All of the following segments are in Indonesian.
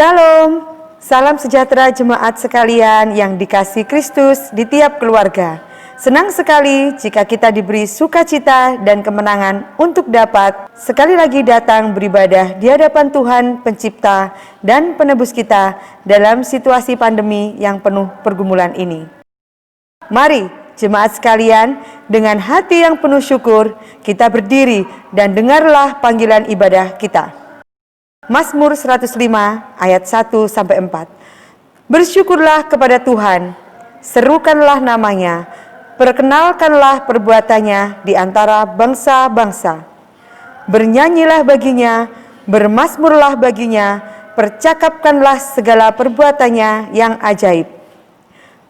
Shalom, salam sejahtera jemaat sekalian yang dikasihi Kristus di tiap keluarga. Senang sekali jika kita diberi sukacita dan kemenangan untuk dapat sekali lagi datang beribadah di hadapan Tuhan Pencipta dan Penebus kita dalam situasi pandemi yang penuh pergumulan ini. Mari jemaat sekalian, dengan hati yang penuh syukur kita berdiri dan dengarlah panggilan ibadah kita. Mazmur 105 ayat 1-4. Bersyukurlah kepada Tuhan, serukanlah namanya, perkenalkanlah perbuatannya di antara bangsa-bangsa. Bernyanyilah baginya, bermazmurlah baginya, percakapkanlah segala perbuatannya yang ajaib.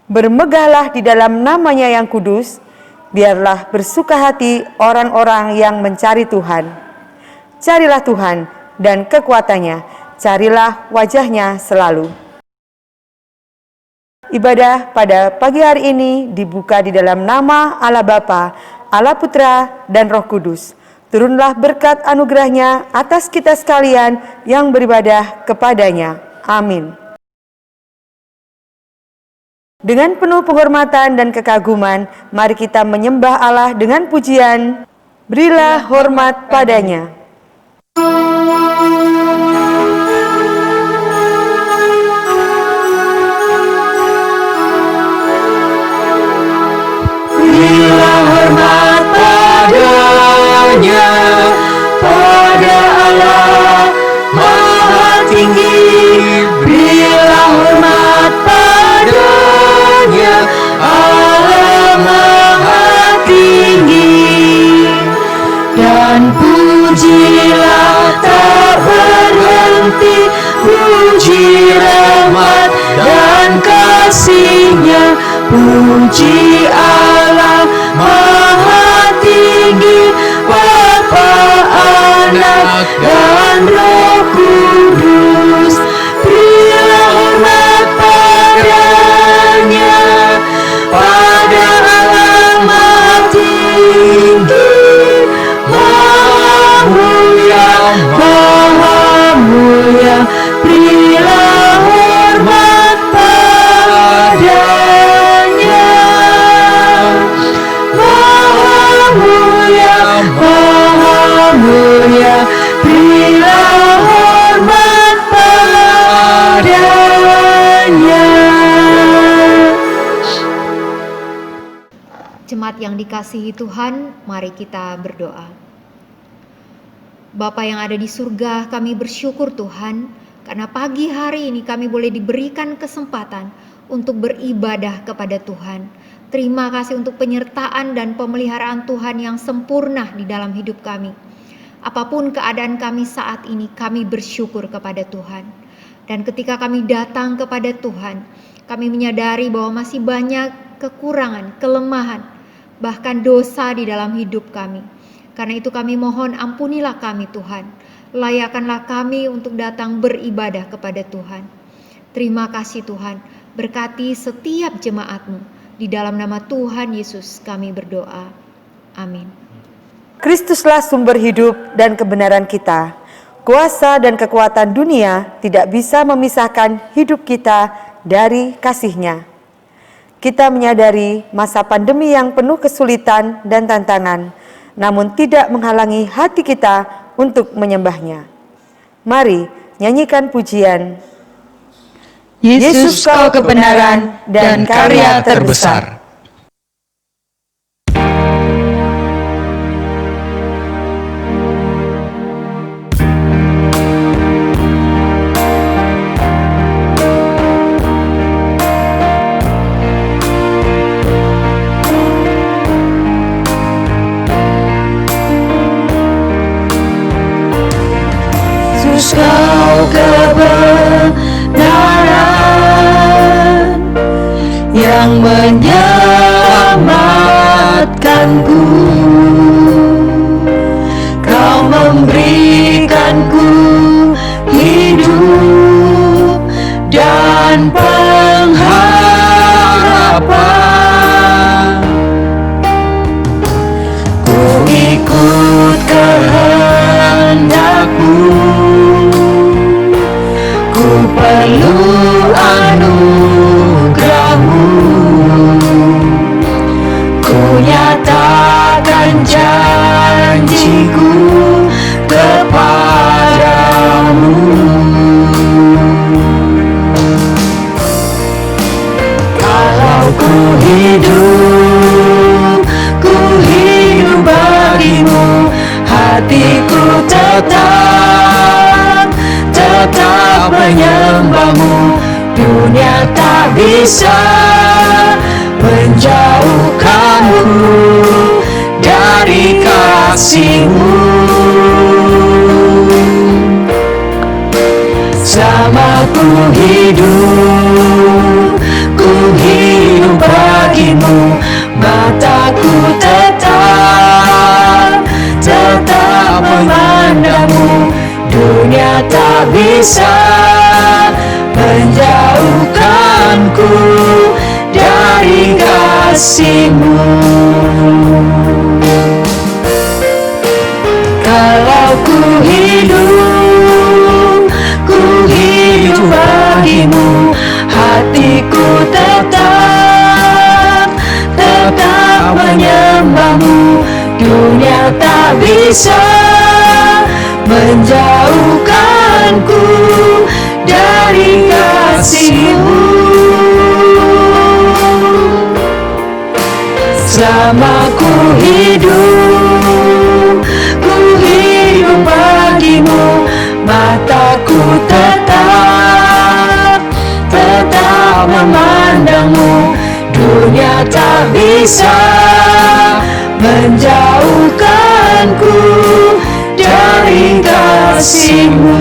Bermegahlah di dalam namanya yang kudus, biarlah bersuka hati orang-orang yang mencari Tuhan. Carilah Tuhan dan kekuatannya, carilah wajahnya selalu. Ibadah pada pagi hari ini dibuka di dalam nama Allah Bapa, Allah Putra, dan Roh Kudus. Turunlah berkat anugerahnya atas kita sekalian yang beribadah kepadanya. Amin. Dengan penuh penghormatan dan kekaguman, mari kita menyembah Allah dengan pujian, berilah hormat padanya. Berilah hormat padanya, pada Allah Maha Tinggi. Berilah hormat padanya, Allah Maha Tinggi. Dan pujilah tak berhenti, puji rahmat dan kasih-Nya. Puji Allah Maha Tinggi, Bapa, Anak, dan Roh Kudus. Berilah hormat padanya, pada Allah Maha Tinggi. Maha mulia, Maha mulia, berilah hormat padanya. Maha mulia, berilah hormat padanya. Jemaat yang dikasihi Tuhan, mari kita berdoa. Bapa yang ada di surga, kami bersyukur Tuhan, karena pagi hari ini kami boleh diberikan kesempatan untuk beribadah kepada Tuhan. Terima kasih untuk penyertaan dan pemeliharaan Tuhan yang sempurna di dalam hidup kami. Apapun keadaan kami saat ini, kami bersyukur kepada Tuhan. Dan ketika kami datang kepada Tuhan, kami menyadari bahwa masih banyak kekurangan, kelemahan, bahkan dosa di dalam hidup kami. Karena itu kami mohon ampunilah kami Tuhan. Layakkanlah kami untuk datang beribadah kepada Tuhan. Terima kasih Tuhan, berkati setiap jemaat-Mu. Di dalam nama Tuhan Yesus kami berdoa. Amin. Kristuslah sumber hidup dan kebenaran kita. Kuasa dan kekuatan dunia tidak bisa memisahkan hidup kita dari kasih-Nya. Kita menyadari masa pandemi yang penuh kesulitan dan tantangan, namun tidak menghalangi hati kita untuk menyembah-Nya. Mari nyanyikan pujian, Yesus kau kebenaran dan karya terbesar. Yesus kau kebenaran yang menyelamatkanku. Kau memberikanku hidup dan pengharapan. Ku ikut kehendakmu, ku perlu anugerah-Mu. Ku nyatakan janjiku kepadamu. Kalau ku hidup bagimu, hatiku tetap menyembah-Mu. Dunia tak bisa menjauhkanku dari kasih-Mu. Selama ku hidup bagimu, mataku tetap memandang-Mu. Dunia tak bisa menjauhkanku dari kasih-Mu. Kalau ku hidup bagimu, hatiku tetap menyembah-Mu. Dunia tak bisa menjauhkanku dari kasih-Mu. Selama ku hidup bagimu, mataku tetap memandang-Mu. Dunia tak bisa menjauhkanku dari kasih-Mu.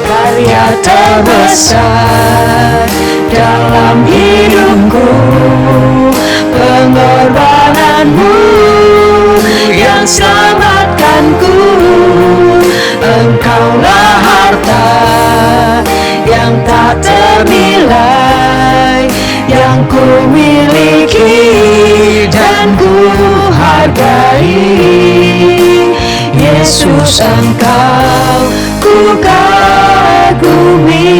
Karya terbesar dalam hidupku, pengorbanan-Mu yang selamatkanku. Engkaulah harta yang tak ternilai, yang ku miliki dan ku hargai. Yesus, Engkau ku kagumi.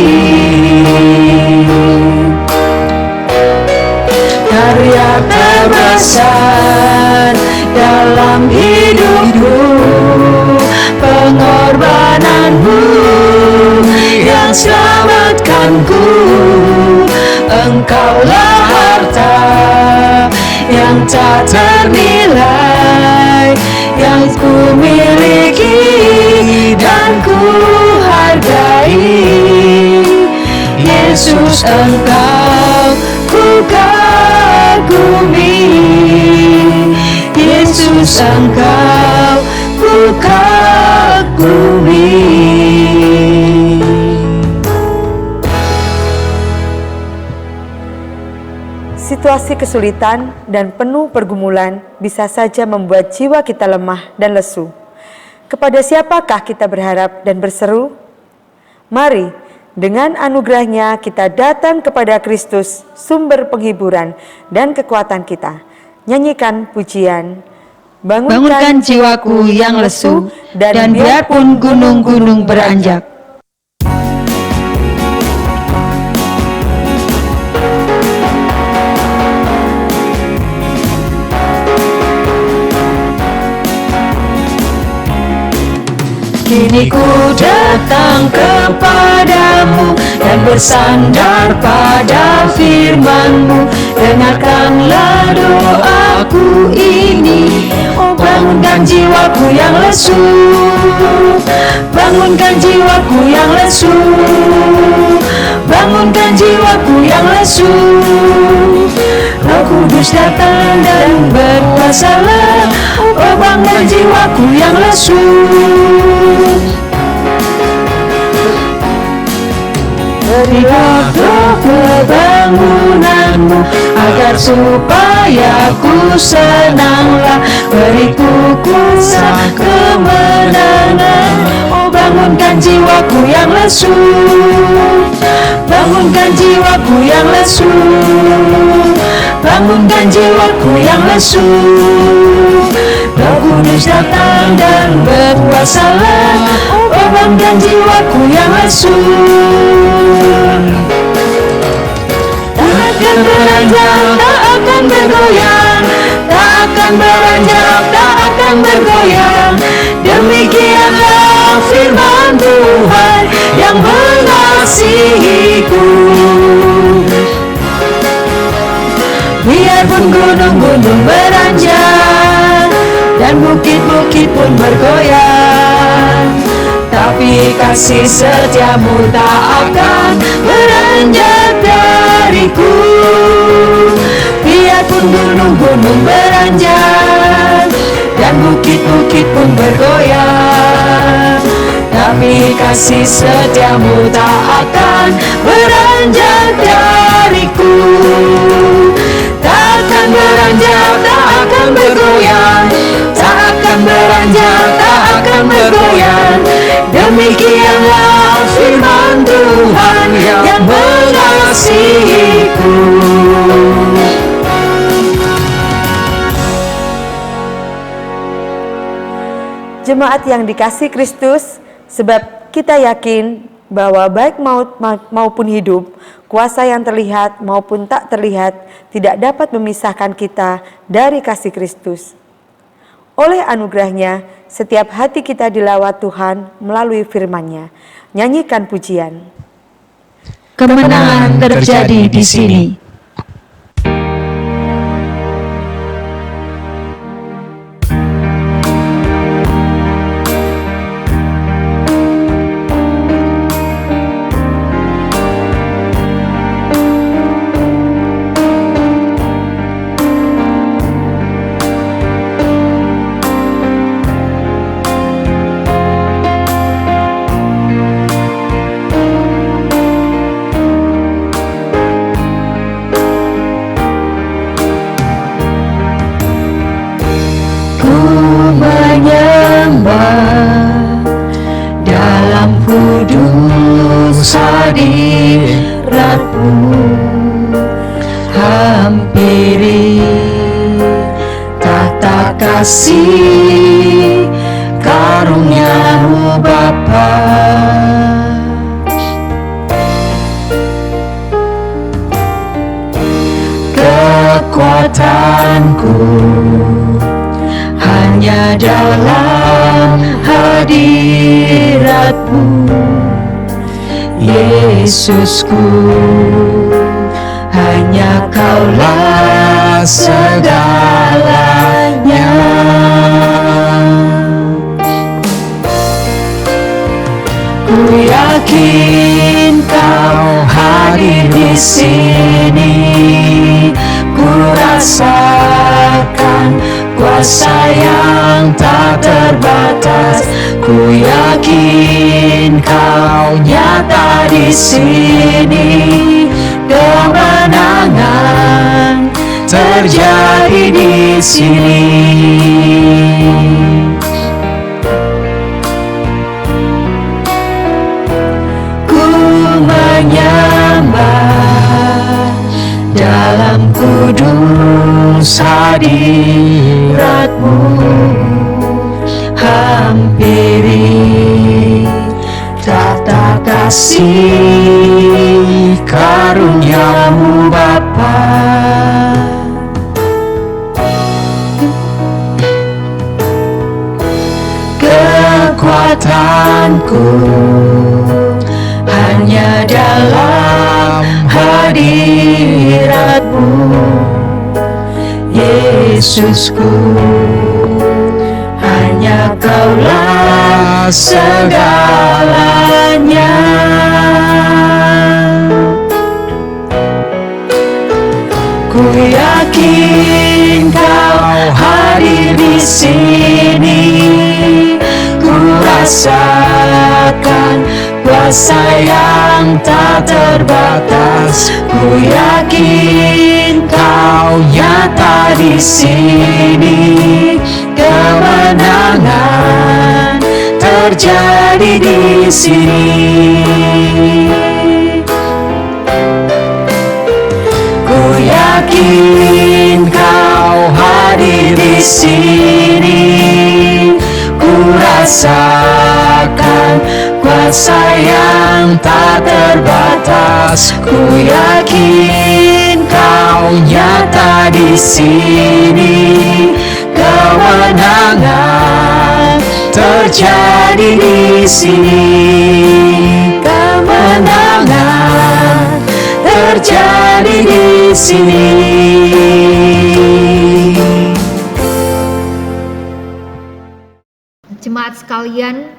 Karya terbesar dalam hidupku, pengorbanan-Mu yang selamatkanku. Engkaulah harta yang tak ternilai, yang ku miliki dan ku hargai. Yesus, Engkau ku kagumi. Yesus, Engkau ku kagumi. Situasi kesulitan dan penuh pergumulan bisa saja membuat jiwa kita lemah dan lesu. Kepada siapakah kita berharap dan berseru? Mari, dengan anugerah-Nya kita datang kepada Kristus, sumber penghiburan dan kekuatan kita. Nyanyikan pujian, Bangunkan jiwaku yang lesu, dan biarpun gunung-gunung beranjak. Kini ku datang kepadamu dan bersandar pada firman-Mu. Dengarkanlah doaku ini, oh bangunkan jiwaku yang lesu. Bangunkan jiwaku yang lesu. Bangunkan jiwaku yang lesu. Roh Kudus datang dan berkuasalah, oh bangun jiwaku yang lesu. Berilah roh kebangunan-Mu, agar supaya ku senanglah. Beriku kuasa kemenangan, oh bangunkan jiwaku yang lesu. Bangunkan jiwaku yang lesu. Bangunkan jiwaku yang lesu. Roh Kudus datang dan berkuasalah, oh bangun dan jiwaku yang lesu. Tak akan beranjak, tak akan bergoyang, tak akan beranjak, tak akan bergoyang. Demikianlah firman Tuhan yang mengasihiku. Biarpun gunung-gunung beranjak dan bukit-bukit pun bergoyang, tapi kasih setiamu tak akan beranjak dariku. Biarpun gunung-gunung beranjak dan bukit-bukit pun bergoyang, tapi kasih setiamu tak akan beranjak dariku. Tak akan beranjak, tak akan bergoyang, tak akan beranjak, tak akan bergoyang. Demikianlah firman Tuhan yang mengasihiku. Jemaat yang dikasihi Kristus, sebab kita yakin bahwa baik maut maupun hidup, kuasa yang terlihat maupun tak terlihat, tidak dapat memisahkan kita dari kasih Kristus. Oleh anugerahnya, setiap hati kita dilawat Tuhan melalui firman-Nya. Nyanyikan pujian. Kemenangan terjadi di sini. Dalam kudus hadirat-Mu, hampiri tata kasih karunia-Mu Bapa. Kekuatanku hanya dalam hadirat-Mu, Yesusku. Hanya Kaulah segalanya. Ku yakin Kau hadir di sini. Ku rasakan kuasa yang tak terbatas. Ku yakin Kau nyata di sini. Kemenangan terjadi di sini. Ku menyembah dalam kudus hadirat-Mu, hampiri tata kasih karunia-Mu Bapa. Kekuatanku hanya dalam hadirat-Mu, Yesusku. Hanya Kaulah segalanya. Ku yakin Kau hadir di sini. Ku rasakan kuasa yang tak terbatas. Ku yakin Kau nyata di sini. Kemenangan terjadi di sini. Ku yakin Kau hadir di sini. Ku rasakan kuasa yang tak terbatas. Ku yakin Kau nyata di sini. Kemenangan terjadi di sini. Kemenangan terjadi di sini. Jemaat sekalian,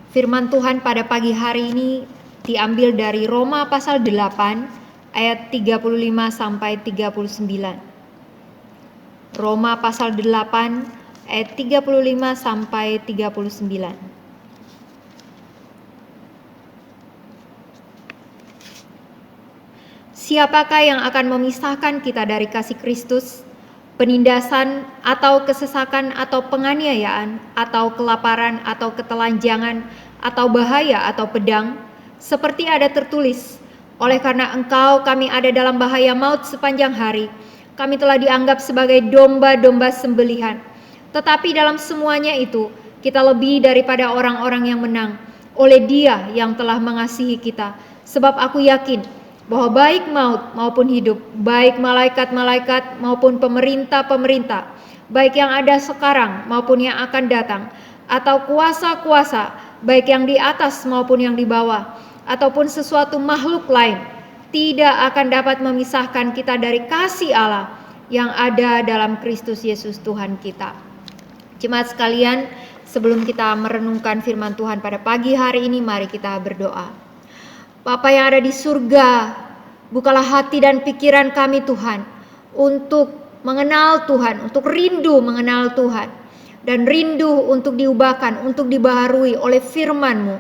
firman Tuhan pada pagi hari ini diambil dari Roma pasal 8 ayat 35 sampai 39. Roma pasal 8 ayat 35 sampai 39. Siapakah yang akan memisahkan kita dari kasih Kristus? Penindasan atau kesesakan atau penganiayaan atau kelaparan atau ketelanjangan atau bahaya atau pedang, seperti ada tertulis, oleh karena Engkau kami ada dalam bahaya maut sepanjang hari, kami telah dianggap sebagai domba-domba sembelihan. Tetapi dalam semuanya itu kita lebih daripada orang-orang yang menang oleh Dia yang telah mengasihi kita. Sebab aku yakin bahwa baik maut maupun hidup, baik malaikat-malaikat maupun pemerintah-pemerintah, baik yang ada sekarang maupun yang akan datang, atau kuasa-kuasa, baik yang di atas maupun yang di bawah, ataupun sesuatu makhluk lain, tidak akan dapat memisahkan kita dari kasih Allah yang ada dalam Kristus Yesus Tuhan kita. Jemaat sekalian, sebelum kita merenungkan firman Tuhan pada pagi hari ini, mari kita berdoa. Bapa yang ada di surga, bukalah hati dan pikiran kami Tuhan untuk mengenal Tuhan, untuk rindu mengenal Tuhan, dan rindu untuk diubahkan, untuk dibaharui oleh firman-Mu.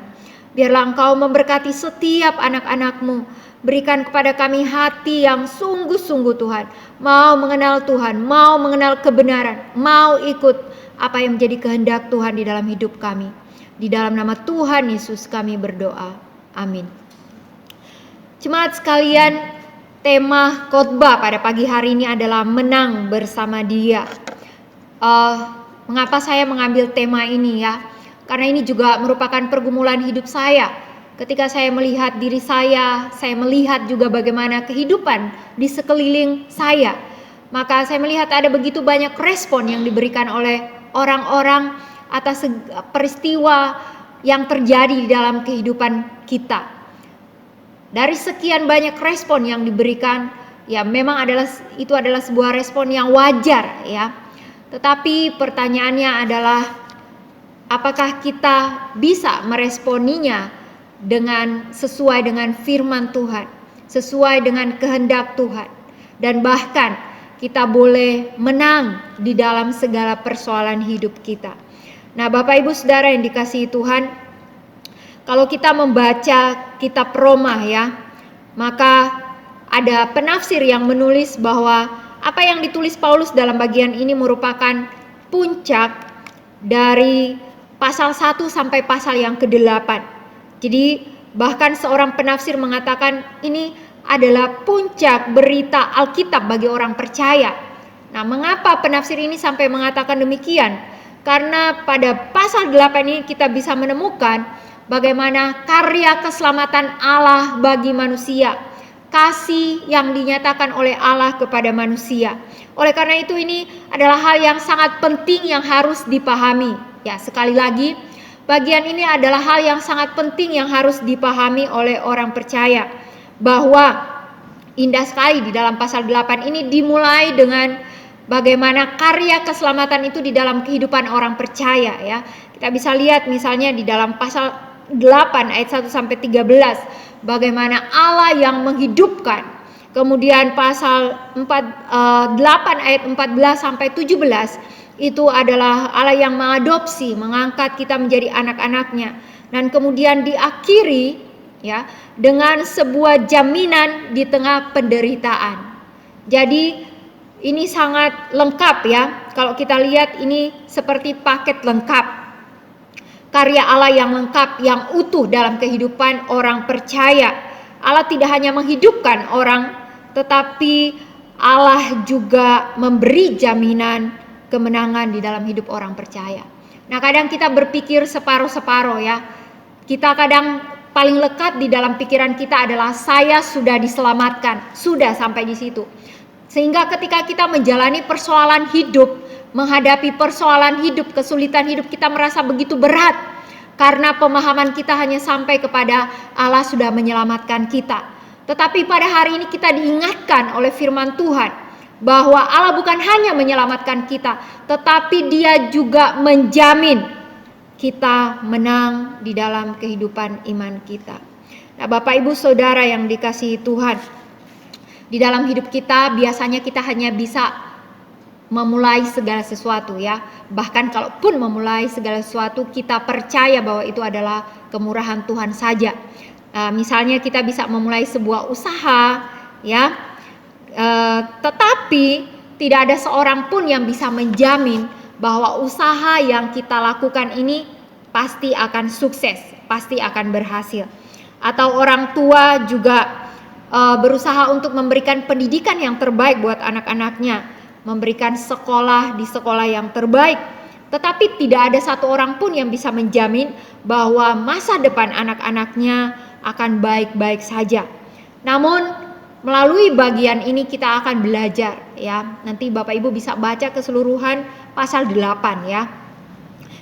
Biarlah Engkau memberkati setiap anak-anak-Mu, berikan kepada kami hati yang sungguh-sungguh Tuhan, mau mengenal Tuhan, mau mengenal kebenaran, mau ikut apa yang menjadi kehendak Tuhan di dalam hidup kami. Di dalam nama Tuhan Yesus kami berdoa, amin. Jemaat sekalian, tema khotbah pada pagi hari ini adalah menang bersama Dia. Mengapa saya mengambil tema ini ya? Karena ini juga merupakan pergumulan hidup saya. Ketika saya melihat diri saya melihat juga bagaimana kehidupan di sekeliling saya. Maka saya melihat ada begitu banyak respon yang diberikan oleh orang-orang atas peristiwa yang terjadi di dalam kehidupan kita. Dari sekian banyak respon yang diberikan, ya memang itu adalah sebuah respon yang wajar ya. Tetapi pertanyaannya adalah, apakah kita bisa meresponinya sesuai dengan firman Tuhan, sesuai dengan kehendak Tuhan, dan bahkan kita boleh menang di dalam segala persoalan hidup kita. Nah, Bapak Ibu Saudara yang dikasihi Tuhan, kalau kita membaca kitab Roma ya, maka ada penafsir yang menulis bahwa apa yang ditulis Paulus dalam bagian ini merupakan puncak dari pasal 1 sampai pasal yang ke-8. Jadi bahkan seorang penafsir mengatakan ini adalah puncak berita Alkitab bagi orang percaya. Nah, mengapa penafsir ini sampai mengatakan demikian? Karena pada pasal 8 ini kita bisa menemukan bagaimana karya keselamatan Allah bagi manusia, kasih yang dinyatakan oleh Allah kepada manusia. Oleh karena itu ini adalah hal yang sangat penting yang harus dipahami. Ya, sekali lagi, bagian ini adalah hal yang sangat penting yang harus dipahami oleh orang percaya. Bahwa indah sekali di dalam pasal 8 ini dimulai dengan bagaimana karya keselamatan itu di dalam kehidupan orang percaya ya. Kita bisa lihat misalnya di dalam pasal 8 ayat 1 sampai 13 bagaimana Allah yang menghidupkan. Kemudian pasal 8 ayat 14 sampai 17 itu adalah Allah yang mengadopsi, mengangkat kita menjadi anak-anaknya. Dan kemudian diakhiri ya dengan sebuah jaminan di tengah penderitaan. Jadi ini sangat lengkap ya. Kalau kita lihat ini seperti paket lengkap. Karya Allah yang lengkap, yang utuh dalam kehidupan orang percaya. Allah tidak hanya menghidupkan orang, tetapi Allah juga memberi jaminan kemenangan di dalam hidup orang percaya. Nah, kadang kita berpikir separuh-separuh ya. Kita kadang paling lekat di dalam pikiran kita adalah saya sudah diselamatkan, sudah sampai di situ. Sehingga ketika kita menjalani persoalan hidup, menghadapi persoalan hidup, kesulitan hidup, kita merasa begitu berat karena pemahaman kita hanya sampai kepada Allah sudah menyelamatkan kita. Tetapi pada hari ini kita diingatkan oleh firman Tuhan bahwa Allah bukan hanya menyelamatkan kita, tetapi Dia juga menjamin kita menang di dalam kehidupan iman kita. Nah, Bapak Ibu Saudara yang dikasihi Tuhan, di dalam hidup kita biasanya kita hanya bisa memulai segala sesuatu ya. Bahkan kalaupun memulai segala sesuatu, kita percaya bahwa itu adalah kemurahan Tuhan saja. Misalnya kita bisa memulai sebuah usaha ya, tetapi tidak ada seorang pun yang bisa menjamin bahwa usaha yang kita lakukan ini pasti akan sukses, pasti akan berhasil. Atau orang tua juga berusaha untuk memberikan pendidikan yang terbaik buat anak-anaknya, memberikan sekolah di sekolah yang terbaik. Tetapi tidak ada satu orang pun yang bisa menjamin bahwa masa depan anak-anaknya akan baik-baik saja. Namun melalui bagian ini kita akan belajar ya. Nanti Bapak Ibu bisa baca keseluruhan pasal 8 ya.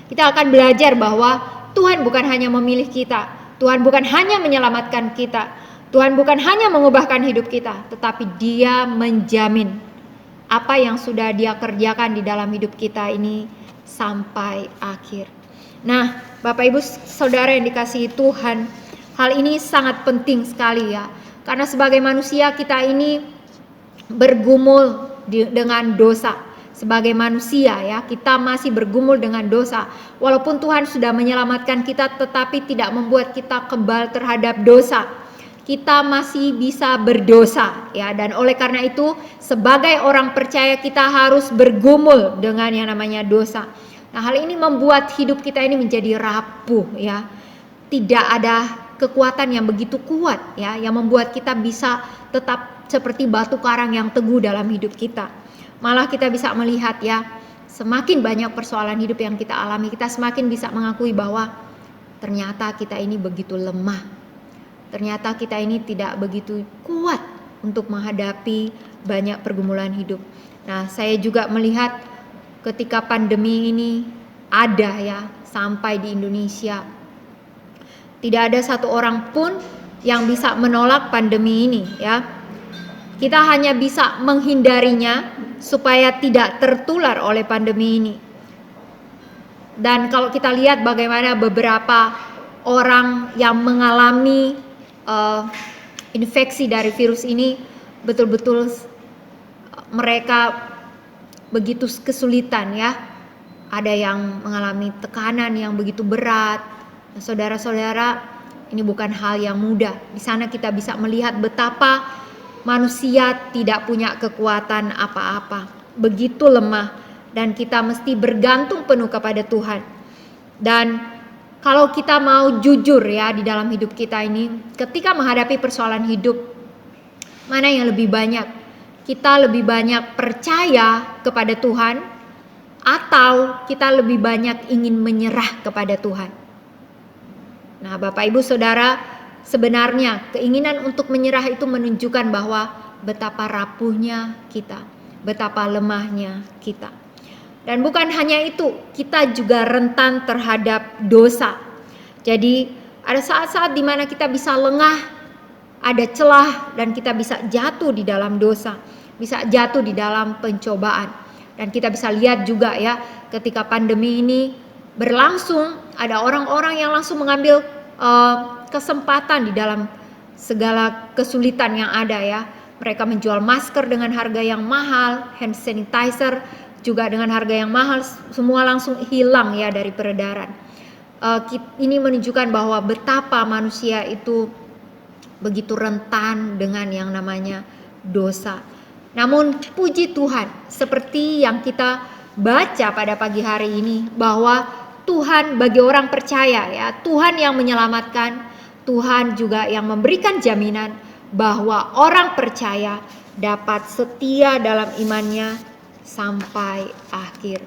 Kita akan belajar bahwa Tuhan bukan hanya memilih kita, Tuhan bukan hanya menyelamatkan kita, Tuhan bukan hanya mengubahkan hidup kita, tetapi Dia menjamin apa yang sudah Dia kerjakan di dalam hidup kita ini sampai akhir. Nah, Bapak Ibu Saudara yang dikasihi Tuhan, hal ini sangat penting sekali ya. Karena sebagai manusia kita ini bergumul dengan dosa. Sebagai manusia ya, kita masih bergumul dengan dosa. Walaupun Tuhan sudah menyelamatkan kita, tetapi tidak membuat kita kebal terhadap dosa. Kita masih bisa berdosa ya, dan oleh karena itu sebagai orang percaya kita harus bergumul dengan yang namanya dosa. Nah, hal ini membuat hidup kita ini menjadi rapuh ya. Tidak ada kekuatan yang begitu kuat ya, yang membuat kita bisa tetap seperti batu karang yang teguh dalam hidup kita. Malah kita bisa melihat ya, semakin banyak persoalan hidup yang kita alami, kita semakin bisa mengakui bahwa ternyata kita ini begitu lemah. Ternyata kita ini tidak begitu kuat untuk menghadapi banyak pergumulan hidup. Nah, saya juga melihat ketika pandemi ini ada ya, sampai di Indonesia, tidak ada satu orang pun yang bisa menolak pandemi ini ya. Kita hanya bisa menghindarinya supaya tidak tertular oleh pandemi ini. Dan kalau kita lihat bagaimana beberapa orang yang mengalami infeksi dari virus ini, betul-betul mereka begitu kesulitan ya. Ada yang mengalami tekanan yang begitu berat. Saudara-saudara, ini bukan hal yang mudah. Di sana kita bisa melihat betapa manusia tidak punya kekuatan apa-apa, begitu lemah, dan kita mesti bergantung penuh kepada Tuhan. Dan kalau kita mau jujur ya di dalam hidup kita ini, ketika menghadapi persoalan hidup, mana yang lebih banyak? Kita lebih banyak percaya kepada Tuhan, atau kita lebih banyak ingin menyerah kepada Tuhan? Nah, Bapak Ibu Saudara, sebenarnya keinginan untuk menyerah itu menunjukkan bahwa betapa rapuhnya kita, betapa lemahnya kita. Dan bukan hanya itu, kita juga rentan terhadap dosa. Jadi ada saat-saat di mana kita bisa lengah, ada celah, dan kita bisa jatuh di dalam dosa, bisa jatuh di dalam pencobaan. Dan kita bisa lihat juga ya, ketika pandemi ini berlangsung, ada orang-orang yang langsung mengambil kesempatan di dalam segala kesulitan yang ada ya. Mereka menjual masker dengan harga yang mahal, hand sanitizer juga dengan harga yang mahal, semua langsung hilang ya dari peredaran. Ini menunjukkan bahwa betapa manusia itu begitu rentan dengan yang namanya dosa. Namun puji Tuhan, seperti yang kita baca pada pagi hari ini, bahwa Tuhan bagi orang percaya ya, Tuhan yang menyelamatkan, Tuhan juga yang memberikan jaminan bahwa orang percaya dapat setia dalam imannya sampai akhir.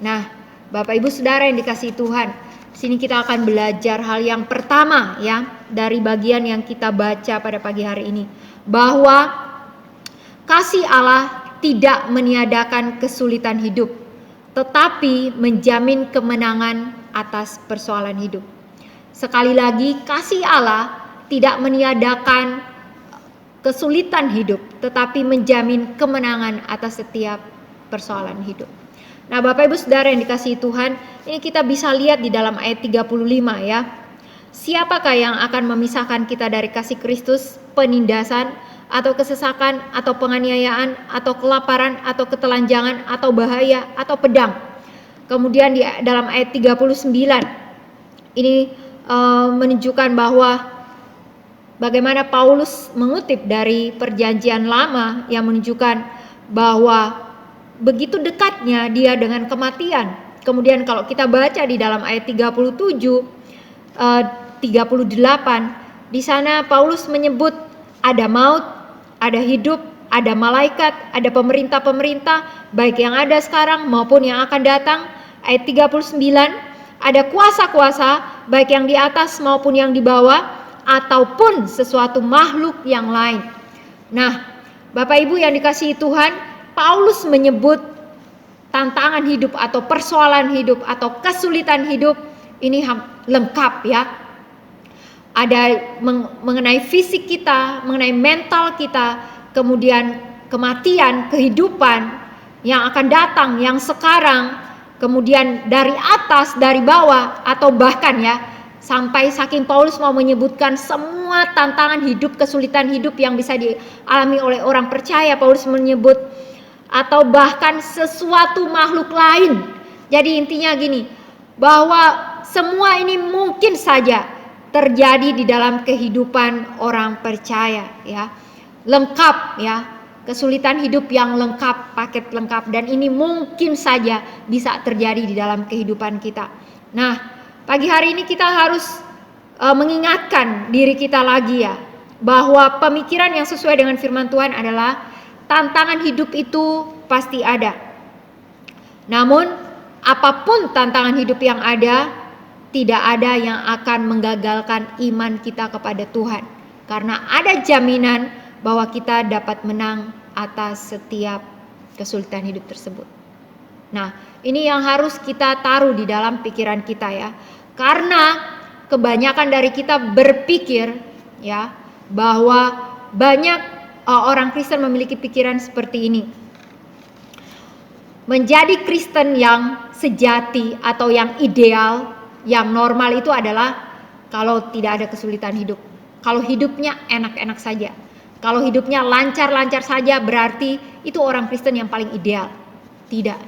Nah, Bapak Ibu Saudara yang dikasihi Tuhan, Sini kita akan belajar hal yang pertama ya dari bagian yang kita baca pada pagi hari ini, bahwa kasih Allah tidak meniadakan kesulitan hidup, tetapi menjamin kemenangan atas persoalan hidup. Sekali lagi, kasih Allah tidak meniadakan kesulitan hidup, tetapi menjamin kemenangan atas setiap persoalan hidup. Nah, Bapak Ibu Saudara yang dikasihi Tuhan, ini kita bisa lihat di dalam ayat 35 ya. Siapakah yang akan memisahkan kita dari kasih Kristus? Penindasan, atau kesesakan, atau penganiayaan, atau kelaparan, atau ketelanjangan, atau bahaya, atau pedang. Kemudian di dalam ayat 39 ini menunjukkan bahwa bagaimana Paulus mengutip dari perjanjian lama yang menunjukkan bahwa begitu dekatnya dia dengan kematian. Kemudian kalau kita baca di dalam ayat 37, 38, di sana Paulus menyebut ada maut, ada hidup, ada malaikat, ada pemerintah-pemerintah, baik yang ada sekarang maupun yang akan datang. Ayat 39, ada kuasa-kuasa, baik yang di atas maupun yang di bawah, ataupun sesuatu makhluk yang lain. Nah, Bapak Ibu yang dikasihi Tuhan, Paulus menyebut tantangan hidup atau persoalan hidup atau kesulitan hidup ini lengkap ya. Ada mengenai fisik kita, mengenai mental kita, kemudian kematian, kehidupan yang akan datang, yang sekarang, kemudian dari atas, dari bawah, atau bahkan ya sampai saking Paulus mau menyebutkan semua tantangan hidup, kesulitan hidup yang bisa dialami oleh orang percaya. Paulus menyebut atau bahkan sesuatu makhluk lain. Jadi intinya gini, bahwa semua ini mungkin saja terjadi di dalam kehidupan orang percaya ya. Lengkap ya, kesulitan hidup yang lengkap, paket lengkap, dan ini mungkin saja bisa terjadi di dalam kehidupan kita. Nah, pagi hari ini kita harus mengingatkan diri kita lagi ya, bahwa pemikiran yang sesuai dengan firman Tuhan adalah tantangan hidup itu pasti ada. Namun apapun tantangan hidup yang ada, tidak ada yang akan menggagalkan iman kita kepada Tuhan. Karena ada jaminan bahwa kita dapat menang atas setiap kesulitan hidup tersebut. Nah, ini yang harus kita taruh di dalam pikiran kita ya. Karena kebanyakan dari kita berpikir ya bahwa banyak orang Kristen memiliki pikiran seperti ini. Menjadi Kristen yang sejati atau yang ideal, yang normal itu adalah kalau tidak ada kesulitan hidup. Kalau hidupnya enak-enak saja. Kalau hidupnya lancar-lancar saja, berarti itu orang Kristen yang paling ideal. Tidak.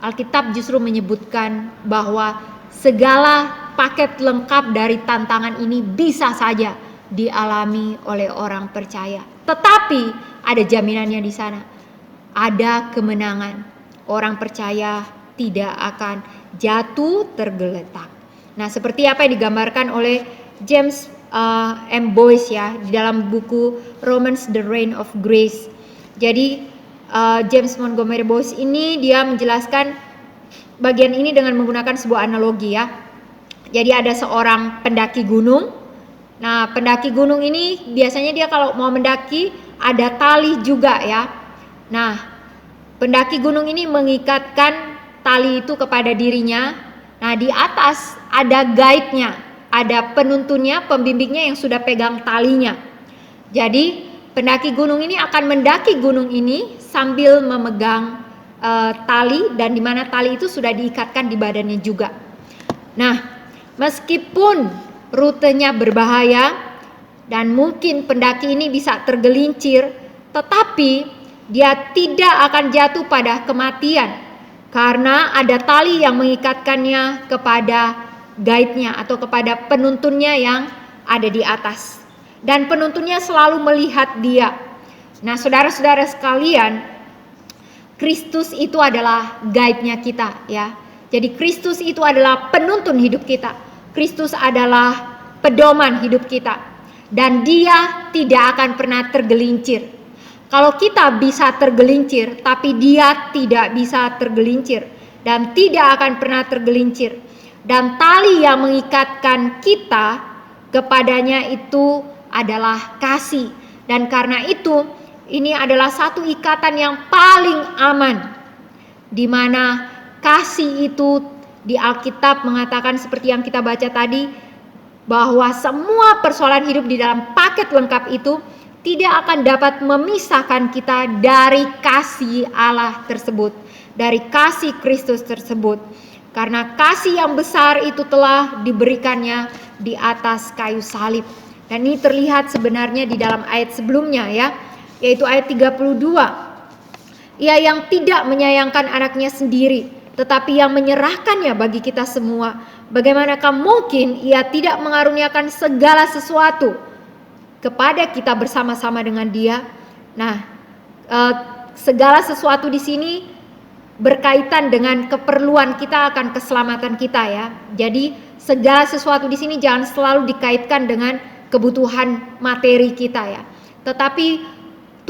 Alkitab justru menyebutkan bahwa segala paket lengkap dari tantangan ini bisa saja dialami oleh orang percaya. Tetapi ada jaminannya di sana. Ada kemenangan. Orang percaya tidak akan jatuh tergeletak. Nah, seperti apa yang digambarkan oleh James M. Boyce ya di dalam buku Romans The Reign of Grace. Jadi James Montgomery Boyce ini dia menjelaskan bagian ini dengan menggunakan sebuah analogi ya. Jadi ada seorang pendaki gunung. Nah, pendaki gunung ini biasanya dia kalau mau mendaki ada tali juga ya. Nah, pendaki gunung ini mengikatkan tali itu kepada dirinya. Nah, di atas ada guide-nya, ada penuntunnya, pembimbingnya yang sudah pegang talinya. Jadi, pendaki gunung ini akan mendaki gunung ini sambil memegang tali, dan di mana tali itu sudah diikatkan di badannya juga. Nah, meskipun rutenya berbahaya dan mungkin pendaki ini bisa tergelincir, tetapi dia tidak akan jatuh pada kematian karena ada tali yang mengikatkannya kepada guide-nya atau kepada penuntunnya yang ada di atas, dan penuntunnya selalu melihat dia. Nah, saudara-saudara sekalian, Kristus itu adalah guide-nya kita ya. Jadi Kristus itu adalah penuntun hidup kita. Kristus adalah pedoman hidup kita, dan dia tidak akan pernah tergelincir. Kalau kita bisa tergelincir, tapi dia tidak bisa tergelincir dan tidak akan pernah tergelincir. dan tali yang mengikatkan kita kepadanya itu adalah kasih. Dan karena itu ini adalah satu ikatan yang paling aman, di mana kasih itu di Alkitab mengatakan seperti yang kita baca tadi, bahwa semua persoalan hidup di dalam paket lengkap itu tidak akan dapat memisahkan kita dari kasih Allah tersebut, dari kasih Kristus tersebut. Karena kasih yang besar itu telah diberikannya di atas kayu salib. Dan ini terlihat sebenarnya di dalam ayat sebelumnya ya, yaitu ayat 32. Ia yang tidak menyayangkan anaknya sendiri, tetapi yang menyerahkannya bagi kita semua. Bagaimanakah mungkin ia tidak mengaruniakan segala sesuatu kepada kita bersama-sama dengan Dia? Nah, segala sesuatu di sini berkaitan dengan keperluan kita akan keselamatan kita ya. Jadi segala sesuatu di sini jangan selalu dikaitkan dengan kebutuhan materi kita ya. Tetapi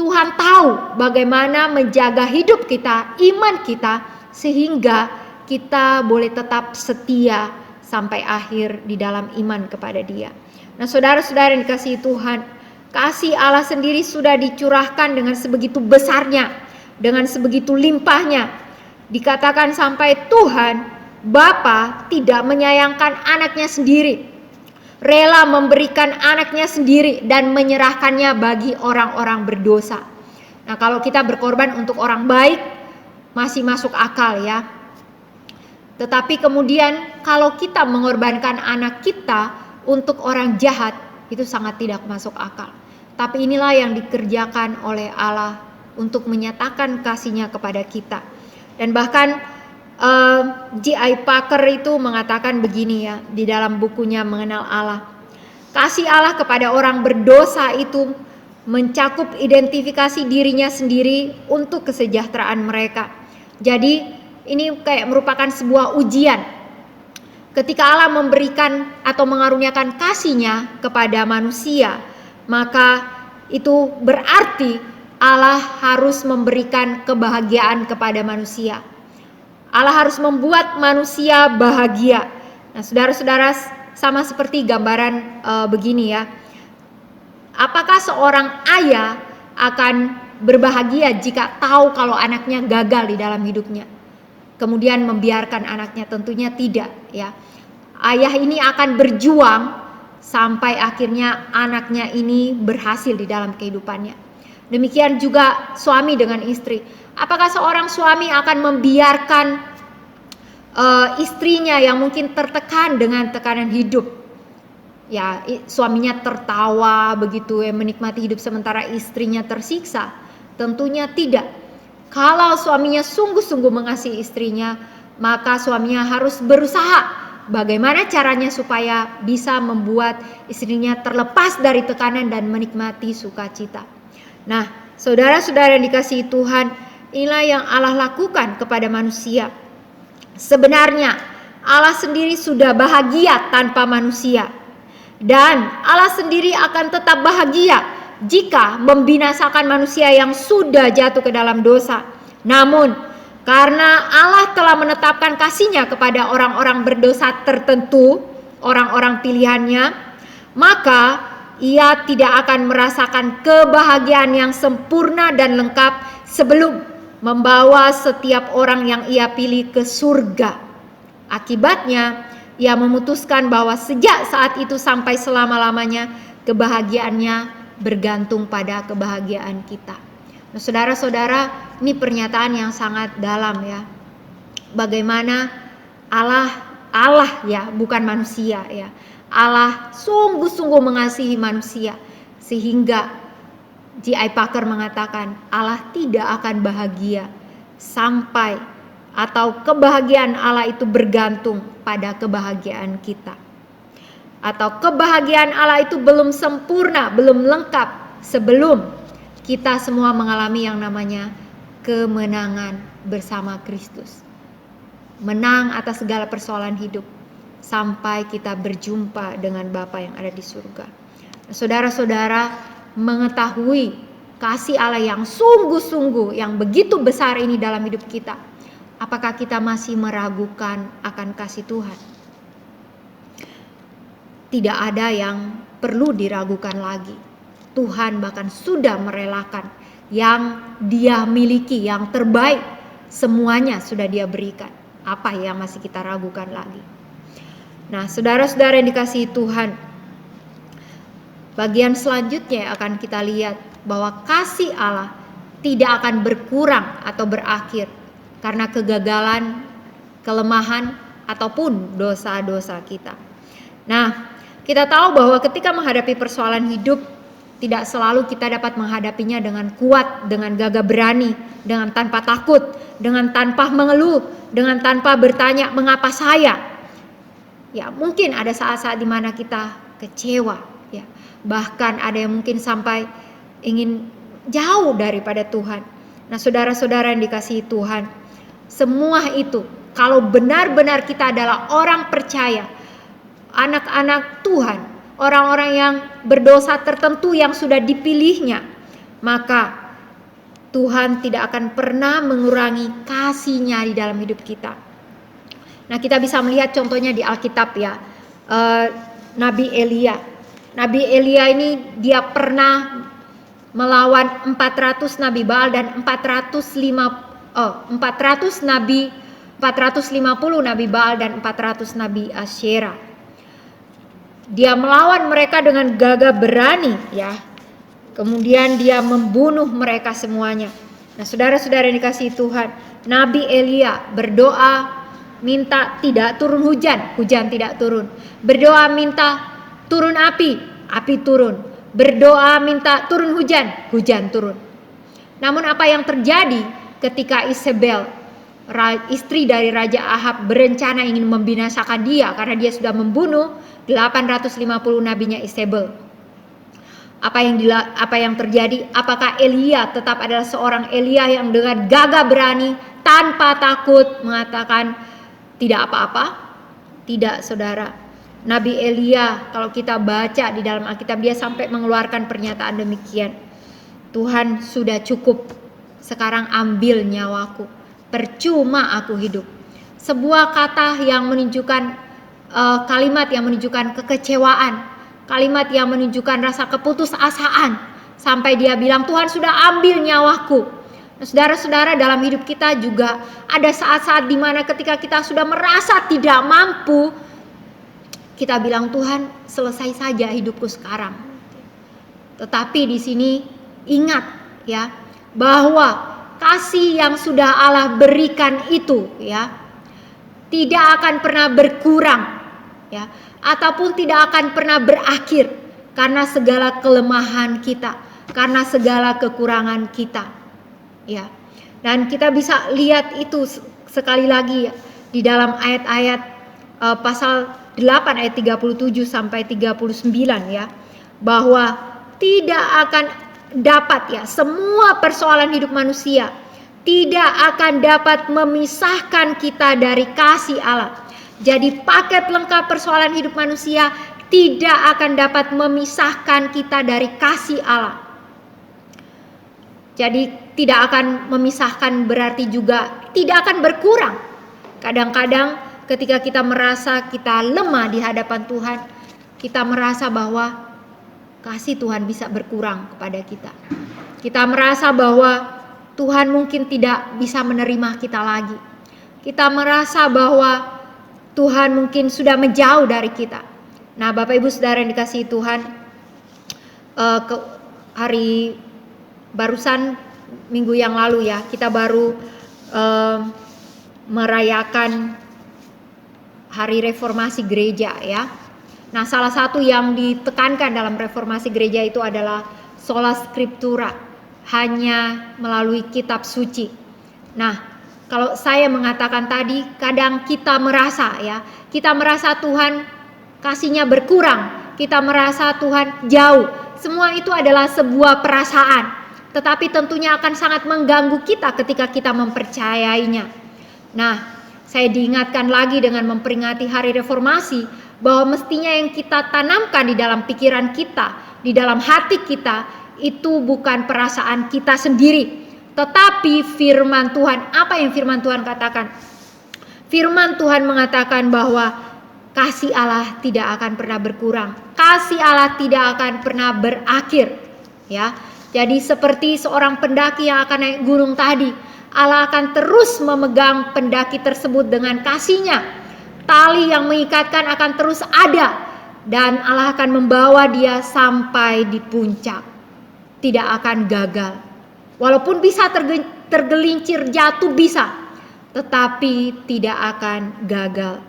Tuhan tahu bagaimana menjaga hidup kita, iman kita, sehingga kita boleh tetap setia sampai akhir di dalam iman kepada Dia. Nah, saudara-saudara yang dikasihi Tuhan, kasih Allah sendiri sudah dicurahkan dengan sebegitu besarnya, dengan sebegitu limpahnya. Dikatakan sampai Tuhan Bapa tidak menyayangkan anaknya sendiri, rela memberikan anaknya sendiri dan menyerahkannya bagi orang-orang berdosa. Nah, kalau kita berkorban untuk orang baik masih masuk akal ya. Tetapi kemudian kalau kita mengorbankan anak kita untuk orang jahat, itu sangat tidak masuk akal. Tapi inilah yang dikerjakan oleh Allah untuk menyatakan kasih-Nya kepada kita. Dan bahkan J.I. Packer itu mengatakan begini ya, di dalam bukunya Mengenal Allah. Kasih Allah kepada orang berdosa itu mencakup identifikasi dirinya sendiri untuk kesejahteraan mereka. Jadi ini kayak merupakan sebuah ujian. Ketika Allah memberikan atau mengaruniakan kasih-Nya kepada manusia, maka itu berarti Allah harus memberikan kebahagiaan kepada manusia. Allah harus membuat manusia bahagia. Nah, saudara-saudara, sama seperti gambaran begini ya. Apakah seorang ayah akan berbahagia jika tahu kalau anaknya gagal di dalam hidupnya, kemudian membiarkan anaknya? Tentunya tidak ya. Ayah ini akan berjuang sampai akhirnya anaknya ini berhasil di dalam kehidupannya. Demikian juga suami dengan istri. Apakah seorang suami akan membiarkan istrinya yang mungkin tertekan dengan tekanan hidup, ya suaminya tertawa begitu ya, menikmati hidup sementara istrinya tersiksa? Tentunya tidak. Kalau suaminya sungguh-sungguh mengasihi istrinya, maka suaminya harus berusaha bagaimana caranya supaya bisa membuat istrinya terlepas dari tekanan dan menikmati sukacita. Nah, saudara-saudara yang dikasihi Tuhan, inilah yang Allah lakukan kepada manusia. Sebenarnya Allah sendiri sudah bahagia tanpa manusia, dan Allah sendiri akan tetap bahagia jika membinasakan manusia yang sudah jatuh ke dalam dosa. Namun karena Allah telah menetapkan kasih-Nya kepada orang-orang berdosa tertentu, orang-orang pilihan-Nya, maka Ia tidak akan merasakan kebahagiaan yang sempurna dan lengkap sebelum membawa setiap orang yang Ia pilih ke surga. Akibatnya, Ia memutuskan bahwa sejak saat itu sampai selama-lamanya kebahagiaannya bergantung pada kebahagiaan kita. Nah, saudara-saudara, ini pernyataan yang sangat dalam ya. Bagaimana Allah ya, bukan manusia ya. Allah sungguh-sungguh mengasihi manusia sehingga J.I. Packer mengatakan Allah tidak akan bahagia sampai atau kebahagiaan Allah itu bergantung pada kebahagiaan kita. Atau kebahagiaan Allah itu belum sempurna, belum lengkap sebelum kita semua mengalami yang namanya kemenangan bersama Kristus. Menang atas segala persoalan hidup sampai kita berjumpa dengan Bapa yang ada di surga. Saudara-saudara, mengetahui kasih Allah yang sungguh-sungguh yang begitu besar ini dalam hidup kita, apakah kita masih meragukan akan kasih Tuhan? tidak ada yang perlu diragukan lagi. Tuhan bahkan sudah merelakan yang Dia miliki, yang terbaik, semuanya sudah Dia berikan. Apa yang masih kita ragukan lagi? Nah, saudara-saudara yang dikasihi Tuhan, bagian selanjutnya akan kita lihat bahwa kasih Allah tidak akan berkurang atau berakhir karena kegagalan, kelemahan, ataupun dosa-dosa kita. Nah, kita tahu bahwa ketika menghadapi persoalan hidup, tidak selalu kita dapat menghadapinya dengan kuat, dengan gagah berani, dengan tanpa takut, dengan tanpa mengeluh, dengan tanpa bertanya mengapa saya. Ya, mungkin ada saat-saat di mana kita kecewa, ya. Bahkan ada yang mungkin sampai ingin jauh daripada Tuhan. Nah, saudara-saudara yang dikasihi Tuhan, semua itu kalau benar-benar kita adalah orang percaya, anak-anak Tuhan, orang-orang yang berdosa tertentu yang sudah dipilihnya, maka Tuhan tidak akan pernah mengurangi kasih-Nya di dalam hidup kita. Nah, kita bisa melihat contohnya di Alkitab ya, Nabi Elia. Nabi Elia ini dia pernah melawan 400 Nabi Baal dan 450 Nabi Baal dan 400 Nabi Asyera. Dia melawan mereka dengan gagah berani ya. Kemudian dia membunuh mereka semuanya. Nah, saudara-saudara yang dikasihi Tuhan, Nabi Elia berdoa minta tidak turun hujan, hujan tidak turun. Berdoa minta turun api, api turun. Berdoa minta turun hujan, hujan turun. Namun apa yang terjadi ketika Isabel, istri dari Raja Ahab, berencana ingin membinasakan dia karena dia sudah membunuh 850 nabinya Isabel. Apa yang terjadi? Apakah Elia tetap adalah seorang Elia yang dengan gagah berani tanpa takut mengatakan tidak apa-apa? Tidak, saudara. Nabi Elia, kalau kita baca di dalam Alkitab, dia sampai mengeluarkan pernyataan demikian. Tuhan sudah cukup, sekarang ambil nyawaku, percuma aku hidup. Sebuah kata yang menunjukkan kalimat yang menunjukkan kekecewaan, kalimat yang menunjukkan rasa keputusasaan, sampai dia bilang Tuhan sudah ambil nyawaku. Nah, saudara-saudara, dalam hidup kita juga ada saat-saat di mana ketika kita sudah merasa tidak mampu, kita bilang Tuhan selesai saja hidupku sekarang. Tetapi di sini ingat ya, bahwa kasih yang sudah Allah berikan itu ya tidak akan pernah berkurang ya, ataupun tidak akan pernah berakhir karena segala kelemahan kita, karena segala kekurangan kita. Ya, dan kita bisa lihat itu sekali lagi ya, di dalam ayat-ayat pasal 8 ayat 37 sampai 39 ya, bahwa tidak akan dapat ya, semua persoalan hidup manusia tidak akan dapat memisahkan kita dari kasih Allah. Jadi paket lengkap persoalan hidup manusia tidak akan dapat memisahkan kita dari kasih Allah. Jadi tidak akan memisahkan berarti juga tidak akan berkurang. Kadang-kadang ketika kita merasa kita lemah di hadapan Tuhan, kita merasa bahwa kasih Tuhan bisa berkurang kepada kita. Kita merasa bahwa Tuhan mungkin tidak bisa menerima kita lagi. Kita merasa bahwa Tuhan mungkin sudah menjauh dari kita. Nah, Bapak Ibu Saudara yang dikasihi Tuhan, hari barusan minggu yang lalu ya, kita baru merayakan hari reformasi gereja ya. Nah, salah satu yang ditekankan dalam reformasi gereja itu adalah sola scriptura, hanya melalui kitab suci. Nah, kalau saya mengatakan tadi, kadang kita merasa ya, kita merasa Tuhan kasihnya berkurang, kita merasa Tuhan jauh. Semua itu adalah sebuah perasaan, tetapi tentunya akan sangat mengganggu kita ketika kita mempercayainya. Nah, saya diingatkan lagi dengan memperingati hari reformasi bahwa mestinya yang kita tanamkan di dalam pikiran kita, di dalam hati kita, itu bukan perasaan kita sendiri, tetapi firman Tuhan. Apa yang firman Tuhan katakan? Firman Tuhan mengatakan bahwa kasih Allah tidak akan pernah berkurang. Kasih Allah tidak akan pernah berakhir, ya. Jadi seperti seorang pendaki yang akan naik gunung tadi, Allah akan terus memegang pendaki tersebut dengan kasih-Nya. Tali yang mengikatkan akan terus ada dan Allah akan membawa dia sampai di puncak. Tidak akan gagal. Walaupun bisa tergelincir jatuh bisa, tetapi tidak akan gagal.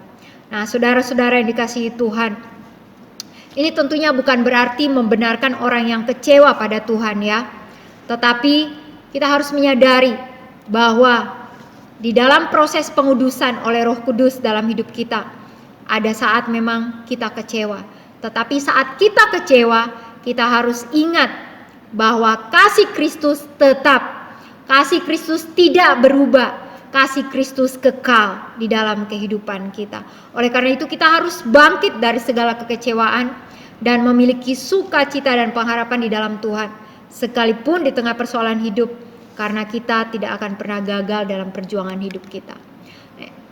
Nah, saudara-saudara yang dikasihi Tuhan, ini tentunya bukan berarti membenarkan orang yang kecewa pada Tuhan ya. Tetapi kita harus menyadari bahwa di dalam proses pengudusan oleh Roh Kudus dalam hidup kita, ada saat memang kita kecewa. Tetapi saat kita kecewa, kita harus ingat bahwa kasih Kristus tetap, kasih Kristus tidak berubah, kasih Kristus kekal di dalam kehidupan kita. Oleh karena itu kita harus bangkit dari segala kekecewaan dan memiliki sukacita dan pengharapan di dalam Tuhan, sekalipun di tengah persoalan hidup, karena kita tidak akan pernah gagal dalam perjuangan hidup kita.